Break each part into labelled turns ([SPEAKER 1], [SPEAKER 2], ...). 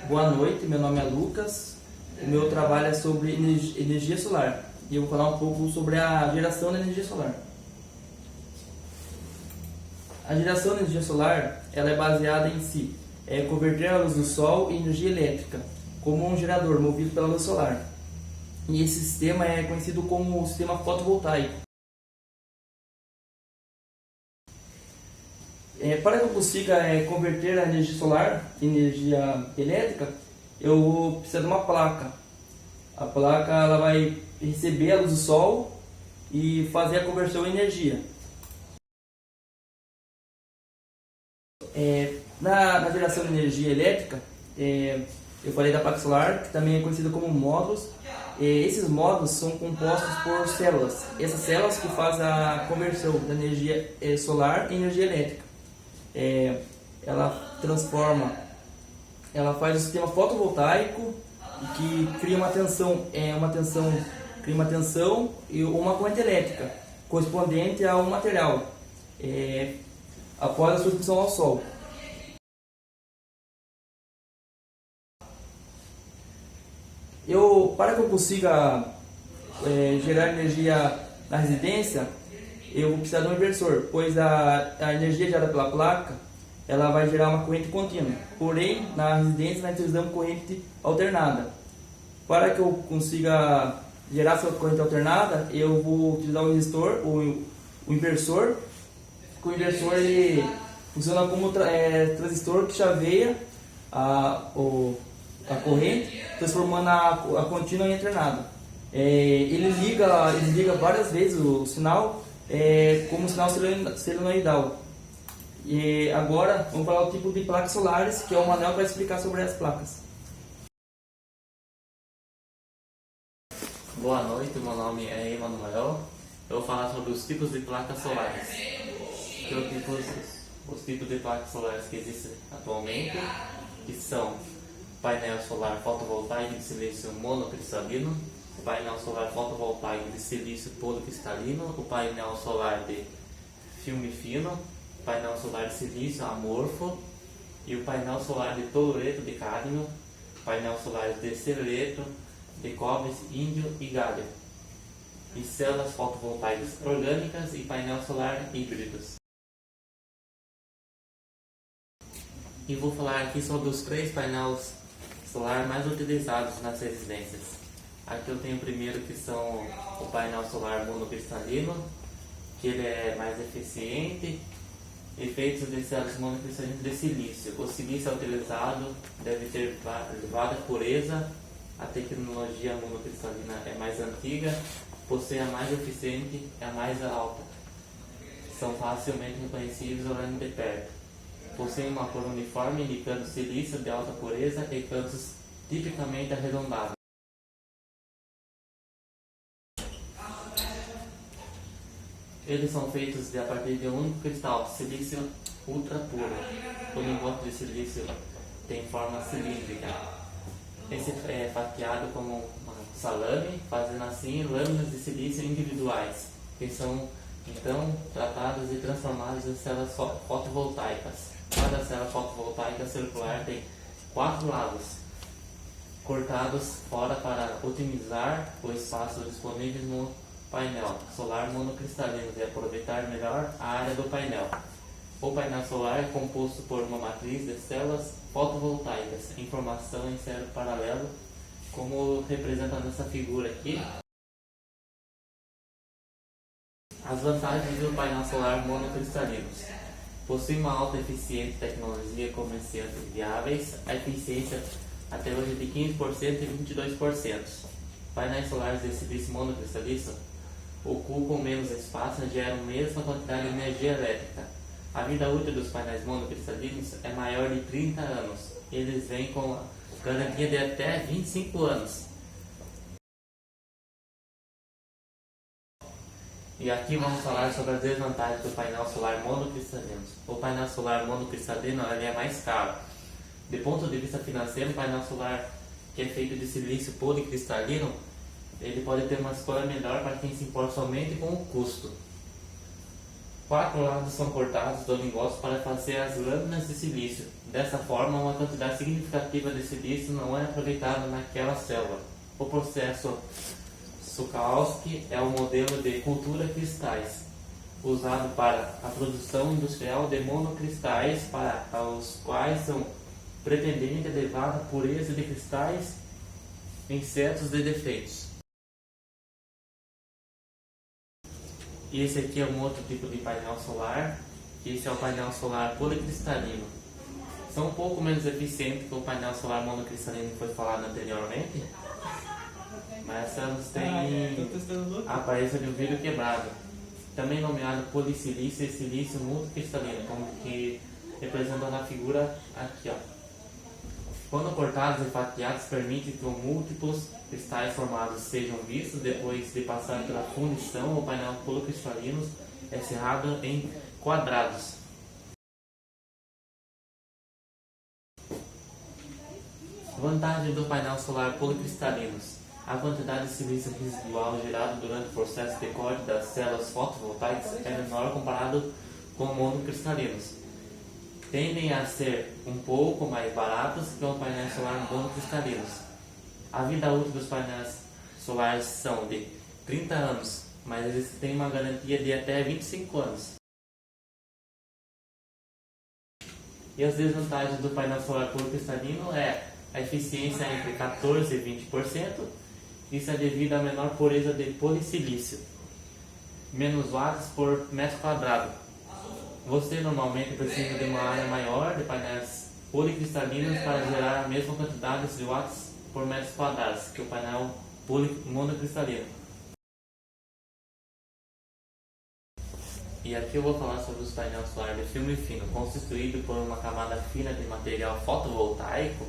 [SPEAKER 1] Boa noite, meu nome é Lucas. O meu trabalho é sobre energia solar e eu vou falar um pouco sobre a geração da energia solar. A geração da energia solar ela é baseada em si, converter a luz do sol em energia elétrica, como um gerador movido pela luz solar. E esse sistema é conhecido como o sistema fotovoltaico. Para que eu consiga converter a energia solar em energia elétrica, eu vou precisar de uma placa. A placa ela vai receber a luz do sol e fazer a conversão em energia. Na geração de energia elétrica, eu falei da placa solar, que também é conhecida como módulos. Esses módulos são compostos por células. Essas células que fazem a conversão da energia solar em energia elétrica. Ela faz o sistema fotovoltaico que cria uma tensão e uma corrente elétrica correspondente a um material após a sua exposição ao sol. Para que eu consiga gerar energia na residência, eu vou precisar de um inversor, pois a energia gerada pela placa ela vai gerar uma corrente contínua. Porém, na residência nós utilizamos corrente alternada. Para que eu consiga gerar essa corrente alternada, eu vou utilizar o resistor, o inversor. O inversor ele funciona como transistor que chaveia a corrente, transformando a contínua em alternada. Ele liga várias vezes o sinal como sinal solenoidal. E agora vamos falar o tipo de placas solares, que é o Manuel vai explicar sobre as placas.
[SPEAKER 2] Boa noite, meu nome é Emanuel. Eu vou falar sobre os tipos de placas solares. Os tipos de placas solares que existem atualmente, que são painel solar fotovoltaico de silício monocristalino, o painel solar fotovoltaico de silício policristalino, o painel solar de filme fino, o painel solar de silício amorfo e o painel solar de tolureto de cádmio, o painel solar de cileto, de cobre, índio e galho, e células fotovoltaicas orgânicas e painel solar híbridos. E vou falar aqui sobre os 3 painéis solar mais utilizados nas residências. Aqui eu tenho o primeiro, que são o painel solar monocristalino, que ele é mais eficiente e feito de células monocristalinas de silício. O silício utilizado deve ter elevada pureza, a tecnologia monocristalina é mais antiga, possui a mais eficiente e a mais alta. São facilmente reconhecíveis olhando de perto. Possuem uma cor uniforme, indicando silício de alta pureza e cantos tipicamente arredondados. Eles são feitos a partir de um único cristal, silício ultra puro. O lingote de silício tem forma cilíndrica. Esse é fatiado como um salame, fazendo assim lâminas de silício individuais, que são então tratadas e transformadas em células fotovoltaicas. Cada célula fotovoltaica circular tem 4 lados, cortados fora para otimizar o espaço disponível no painel solar monocristalino e aproveitar melhor a área do painel. O painel solar é composto por uma matriz de células fotovoltaicas em formação em série paralelo, como representa nessa figura aqui. As vantagens do painel solar monocristalino: possui uma alta eficiência, tecnologia comerciantes viáveis, a eficiência até hoje de 15% e 22%. Painéis solares de silício monocristalino ocupam menos espaço e geram a mesma quantidade de energia elétrica. A vida útil dos painéis monocristalinos é maior de 30 anos. Eles vêm com garantia de até 25 anos. E aqui vamos falar sobre as desvantagens do painel solar monocristalino. O painel solar monocristalino é mais caro. De ponto de vista financeiro, o painel solar que é feito de silício policristalino, ele pode ter uma escolha melhor para quem se importa somente com o custo. 4 lados são cortados do lingote para fazer as lâminas de silício. Dessa forma, uma quantidade significativa de silício não é aproveitada naquela célula. O processo Sukowski é o modelo de cultura cristais, usado para a produção industrial de monocristais, para os quais são pretendente elevada pureza de cristais em certos de defeitos. E esse aqui é um outro tipo de painel solar. Esse é o painel solar policristalino. São um pouco menos eficientes que o painel solar monocristalino que foi falado anteriormente, mas elas têm a aparência de um vidro quebrado, também nomeado polissilício e silício multicristalino, como que representando na figura aqui, ó. Quando cortados e fatiados, permite que múltiplos cristais formados sejam vistos. Depois de passar pela fundição, o painel policristalino é cerrado em quadrados. Vantagem do painel solar policristalino: a quantidade de silício residual gerado durante o processo de corte das células fotovoltaicas é menor comparado com monocristalinos. Tendem a ser um pouco mais baratos que os painéis solares monocristalinos. A vida útil dos painéis solares são de 30 anos, mas eles têm uma garantia de até 25 anos. E as desvantagens do painel solar policristalino é a eficiência entre 14% e 20%. Isso é devido à menor pureza de polissilício, menos watts por metro quadrado. Você normalmente precisa de uma área maior de painéis policristalinos para gerar a mesma quantidade de watts por metros quadrados que o painel monocristalino. E aqui eu vou falar sobre os painéis solares de filme fino, constituído por uma camada fina de material fotovoltaico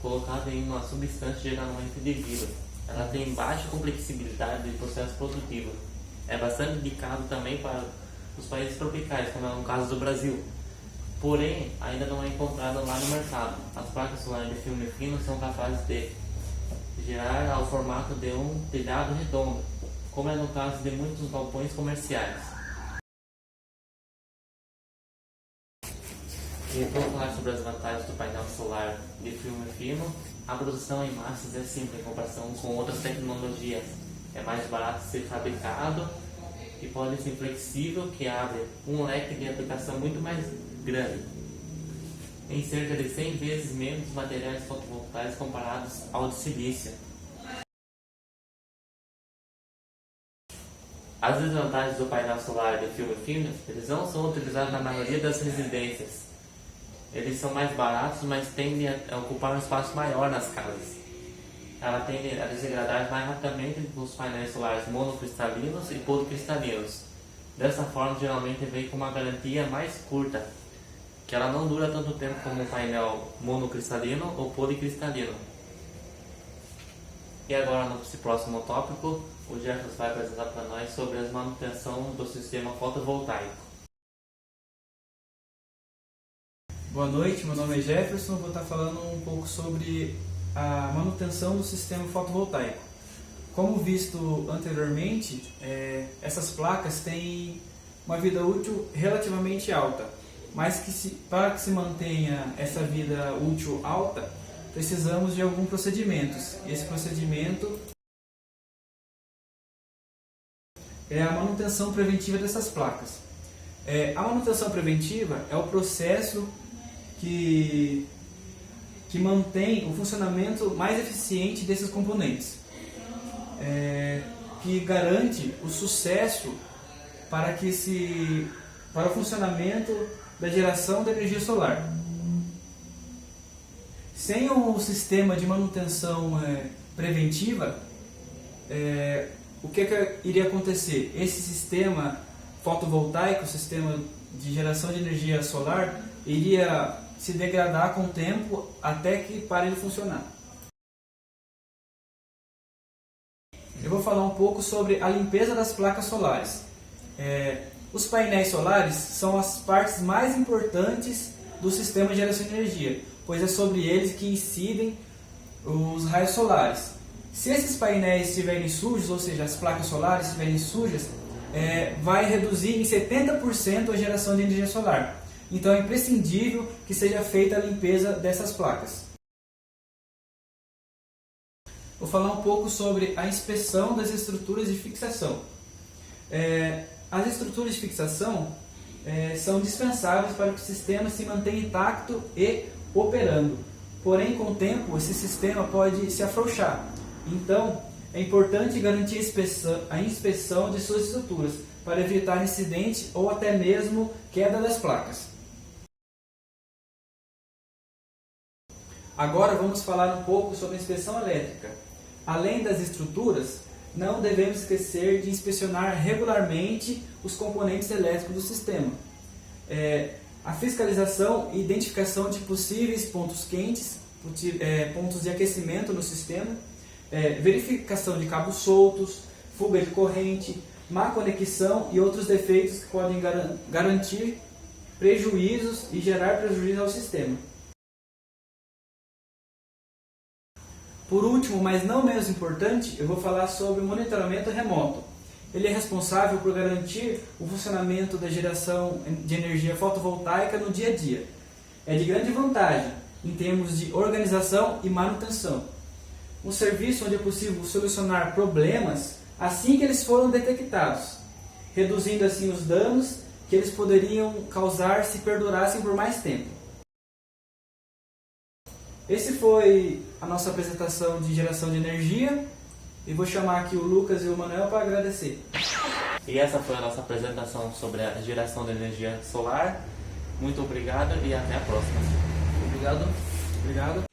[SPEAKER 2] colocada em uma substância geralmente de vidro. Ela tem baixa complexibilidade de processo produtivo. É bastante indicado também para os países tropicais, como é o caso do Brasil. Porém, ainda não é encontrado lá no mercado. As placas solares de filme fino são capazes de gerar ao formato de um telhado redondo, como é no caso de muitos galpões comerciais. E vou falar sobre as vantagens do painel solar de filme fino. A produção em massas é simples em comparação com outras tecnologias. É mais barato ser fabricado e pode ser flexível, que abre um leque de aplicação muito mais grande, em cerca de 100 vezes menos materiais fotovoltaicos comparados ao de silício. As desvantagens do painel solar de filme fino: eles não são utilizados na maioria das residências. Eles são mais baratos, mas tendem a ocupar um espaço maior nas casas. Ela tende a degradar mais rapidamente que os painéis solares monocristalinos e policristalinos. Dessa forma, geralmente vem com uma garantia mais curta, que ela não dura tanto tempo como um painel monocristalino ou policristalino. E agora, no próximo tópico, o Jefferson vai apresentar para nós sobre a manutenção do sistema fotovoltaico.
[SPEAKER 3] Boa noite, meu nome é Jefferson, vou estar falando um pouco sobre a manutenção do sistema fotovoltaico. Como visto anteriormente, essas placas têm uma vida útil relativamente alta, mas para que se mantenha essa vida útil alta, precisamos de alguns procedimentos. Esse procedimento é a manutenção preventiva dessas placas. A manutenção preventiva é o processo que mantém o funcionamento mais eficiente desses componentes, que garante o sucesso para o funcionamento da geração da energia solar. Sem um sistema de manutenção preventiva, o que iria acontecer? Esse sistema fotovoltaico, o sistema de geração de energia solar, iria se degradar com o tempo até que pare de funcionar. Eu vou falar um pouco sobre a limpeza das placas solares. Os painéis solares são as partes mais importantes do sistema de geração de energia, pois é sobre eles que incidem os raios solares. Se esses painéis estiverem sujos, ou seja, as placas solares estiverem sujas, vai reduzir em 70% a geração de energia solar. Então é imprescindível que seja feita a limpeza dessas placas. Vou falar um pouco sobre a inspeção das estruturas de fixação. As estruturas de fixação são dispensáveis para que o sistema se mantenha intacto e operando. Porém, com o tempo, esse sistema pode se afrouxar. Então, é importante garantir a inspeção de suas estruturas para evitar incidente ou até mesmo queda das placas. Agora vamos falar um pouco sobre a inspeção elétrica. Além das estruturas, não devemos esquecer de inspecionar regularmente os componentes elétricos do sistema. A fiscalização e identificação de possíveis pontos quentes, pontos de aquecimento no sistema, verificação de cabos soltos, fuga de corrente, má conexão e outros defeitos que podem garantir prejuízos e gerar prejuízo ao sistema. Por último, mas não menos importante, eu vou falar sobre o monitoramento remoto. Ele é responsável por garantir o funcionamento da geração de energia fotovoltaica no dia a dia. É de grande vantagem em termos de organização e manutenção. Um serviço onde é possível solucionar problemas assim que eles foram detectados, reduzindo assim os danos que eles poderiam causar se perdurassem por mais tempo. Esse foi a nossa apresentação de geração de energia e vou chamar aqui o Lucas e o Manuel para agradecer.
[SPEAKER 2] E essa foi a nossa apresentação sobre a geração de energia solar. Muito obrigado e até a próxima.
[SPEAKER 1] Obrigado.
[SPEAKER 3] Obrigado.